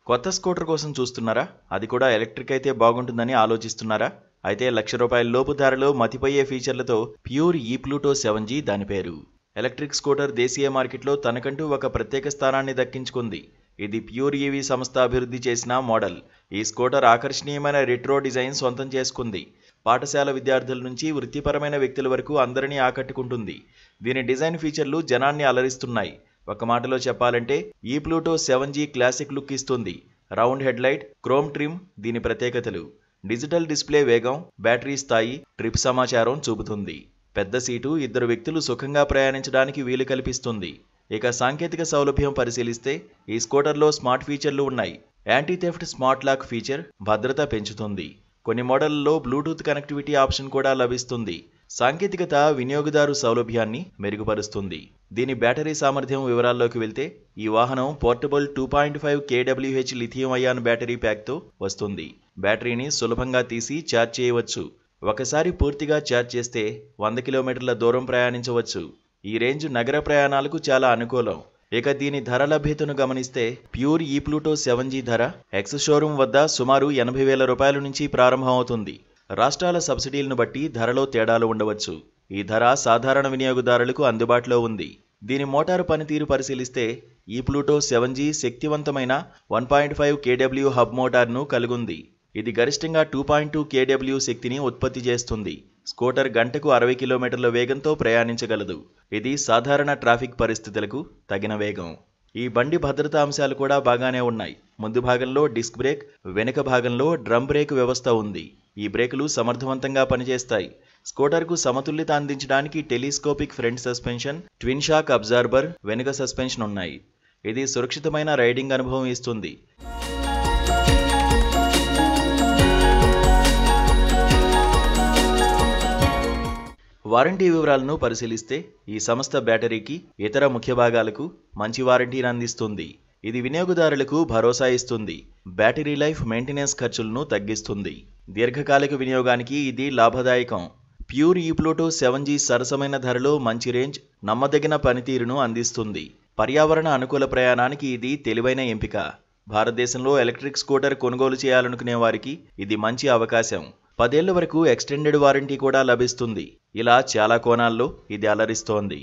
కొత్త స్కూటర్ కోసం చూస్తున్నారా? అది కూడా ఎలక్ట్రిక్ అయితే బాగుంటుందని ఆలోచిస్తున్నారా? అయితే ₹1,00,000 లోపు ధరలో మతిపోయే ఫీచర్లతో ప్యూర్ ఈ ప్లూటో 7G దాని పేరు. ఎలక్ట్రిక్ స్కూటర్ దేశీయ మార్కెట్లో తనకంటూ ఒక ప్రత్యేక స్థానాన్ని దక్కించుకుంది. ఇది ప్యూర్ ఈవీ సంస్థ అభివృద్ధి చేసిన మోడల్. ఈ స్కూటర్ ఆకర్షణీయమైన రెట్రో డిజైన్ సొంతం చేసుకుంది. పాఠశాల విద్యార్థుల నుంచి వృత్తిపరమైన వ్యక్తుల వరకు అందరినీ ఆకట్టుకుంటుంది. దీని డిజైన్ ఫీచర్లు జనాన్ని అలరిస్తున్నాయి. ఒక మాటలో చెప్పాలంటే ఈ ప్లూటో 7G క్లాసిక్ లుక్ ఇస్తుంది. రౌండ్ హెడ్లైట్, క్రోమ్ ట్రిమ్ దీని ప్రత్యేకతలు. డిజిటల్ డిస్ప్లే వేగం, బ్యాటరీ స్థాయి, ట్రిప్ సమాచారం చూపుతుంది. పెద్ద సీటు 2 వ్యక్తులు సుఖంగా ప్రయాణించడానికి వీలు కల్పిస్తుంది. ఇక సాంకేతిక సౌలభ్యం పరిశీలిస్తే ఈ స్కూటర్లో స్మార్ట్ ఫీచర్లు ఉన్నాయి. Anti theft smart lock feature భద్రత పెంచుతుంది. కొన్ని మోడళ్లలో బ్లూటూత్ కనెక్టివిటీ ఆప్షన్ కూడా లభిస్తుంది. సాంకేతికత వినియోగదారు సౌలభ్యాన్ని మెరుగుపరుస్తుంది. దీని బ్యాటరీ సామర్థ్యం వివరాల్లోకి వెళ్తే ఈ వాహనం portable 2.5 kWh lithium ion battery ప్యాక్తో వస్తుంది. బ్యాటరీని సులభంగా తీసి ఛార్జ్ చేయవచ్చు. ఒకసారి పూర్తిగా ఛార్జ్ చేస్తే 100 కిలోమీటర్ల దూరం ప్రయాణించవచ్చు. ఈ రేంజ్ నగర ప్రయాణాలకు చాలా అనుకూలం. ఇక దీని ధర లభ్యతను గమనిస్తే ప్యూర్ ఈ ప్లూటో 7G ధర ఎక్స్ షోరూమ్ వద్ద సుమారు ₹80,000 నుంచి ప్రారంభమవుతుంది. రాష్ట్రాల సబ్సిడీలను బట్టి ధరలో తేడాలు ఉండవచ్చు. ఈ ధర సాధారణ వినియోగదారులకు అందుబాటులో ఉంది. దీని మోటారు పనితీరు పరిశీలిస్తే ఈ ప్లూటో 7G శక్తివంతమైన 1.5 kW హబ్ మోటార్ను కలిగుంది. ఇది గరిష్టంగా 2.2 kW శక్తిని ఉత్పత్తి చేస్తుంది. స్కూటర్ గంటకు 60 కిలోమీటర్ల వేగంతో ప్రయాణించగలదు. ఇది సాధారణ ట్రాఫిక్ పరిస్థితులకు తగిన వేగం. ఈ బండి భద్రతా అంశాలు కూడా బాగానే ఉన్నాయి. ముందు భాగంలో డిస్క్ బ్రేక్, వెనుక భాగంలో డ్రమ్ బ్రేక్ వ్యవస్థ ఉంది. ఈ బ్రేకులు సమర్థవంతంగా పనిచేస్తాయి. స్కూటర్కు సమతుల్యత అందించడానికి telescopic front suspension, twin shock absorber, వెనుక సస్పెన్షన్ ఉన్నాయి. ఇది సురక్షితమైన రైడింగ్ అనుభవం ఇస్తుంది. వారంటీ వివరాలను పరిశీలిస్తే ఈ సంస్థ బ్యాటరీకి, ఇతర ముఖ్య భాగాలకు మంచి వారంటీని అందిస్తుంది. ఇది వినియోగదారులకు భరోసా ఇస్తుంది. బ్యాటరీ లైఫ్, మెయింటెనెన్స్ ఖర్చులను తగ్గిస్తుంది. దీర్ఘకాలిక వినియోగానికి ఇది లాభదాయకం. ప్యూర్ ఈ ప్లూటో 7G సరసమైన ధరలో మంచి రేంజ్, నమ్మదగిన పనితీరును అందిస్తుంది. పర్యావరణ అనుకూల ప్రయాణానికి ఇది తెలివైన ఎంపిక. భారతదేశంలో ఎలక్ట్రిక్ స్కూటర్ కొనుగోలు చేయాలనుకునే వారికి ఇది మంచి అవకాశం. 10 ఏళ్ల వరకు ఎక్స్టెండెడ్ వారంటీ కూడా లభిస్తుంది. ఇలా చాలా కోణాల్లో ఇది అలరిస్తోంది.